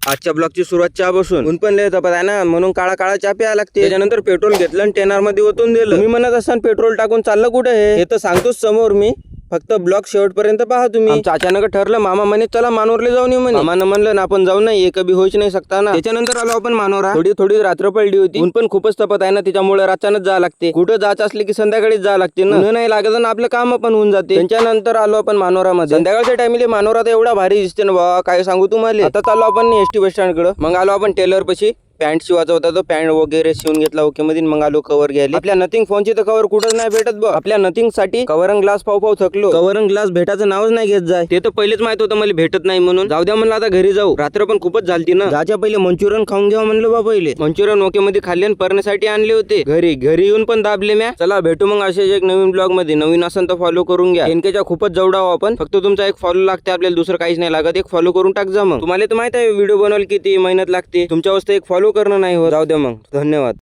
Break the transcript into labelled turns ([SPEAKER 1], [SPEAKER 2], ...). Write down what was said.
[SPEAKER 1] आजच्या ब्लॉगची सुरुवात चहा बसून. ऊन पण लय तपत आहे ना, म्हणून काळा काळा चहा प्यायला लागते. त्याच्यानंतर पेट्रोल घेतलं आणि टेनर मध्ये ओतून दिलं. तुम्ही म्हणत असाल पेट्रोल टाकून चाललं कुठे, हे तर सांगतोच समोर मी. फक्त ब्लॉग शेवटपर्यंत पहा तुम्ही. आमचं अचानक ठरलं, मामा म्हणे चला मानोरले जाऊन येऊ म्हणे. मामानं म्हणलं ना आपण जाऊ नाही, कधी होईच नाही शकता ना. त्याच्यानंतर आलो आपण मानोरा. थोडी रात्र पडली होती. ऊन पण खूपच तपत आहे ना, त्याच्यामुळे रातच्यानच जावं लागते. कुठं जायचं असले की संध्याकाळीच जावं लागते ना, ऊन नाही लागत ना, आपलं काम पण होऊन जाते. त्याच्यानंतर आलो आपण मानोरामध्ये. संध्याकाळच्या टाइमला मानोरा तर एवढा भारी दिसते ना बाबा, काय सांगू तुम्हाला. आता चाललो आपण एसटी बस स्टँड कडे. मग आलो आपण टेलर पाशी. पॅन्ट शिवायचा होता तो पॅन्ट वगैरे शिवून घेतला ओके मध्ये. मग आलो कव्हर घ्यायला. आपल्या नथिंग फोनची तर कव्हर कुठंच नाही भेटत बघ. आपल्या नथिंग साठी कव्हर अन ग्लास पाव थकलो. कव्हर अन ग्लास भेटायचं नावच नाही घेत जाय. ते तर पहिलेच माहित होतं मला भेटत नाही म्हणून. जाऊ द्या म्हणलं आता घरी जाऊ. रात्र पण खूपच झालती ना. जायच्या पहिले मंचुरियन खाऊन घ्यावं म्हणलं बा. पहिले मंचुरियन ओके मध्ये खाल्ले आणि परण्यासाठी आणले होते घरी येऊन पण दाबले म्या. चला भेटू मग असेच एक नवीन ब्लॉग मध्ये. नवीन असेल तर फॉलो करून घ्या. एनकेच्या खूपच जवळ आहो आपण. फक्त तुमचा एक फॉलो लागते आपल्याला, दुसरं काहीच नाही लागत. एक फॉलो करून टाक जा. मग तुम्हाला तर माहित आहे व्हिडिओ बनवायला किती मेहनत लागते. तुमच्या वस्ते एक फॉलो करणं नाही होत. जाऊ द्या मग, धन्यवाद.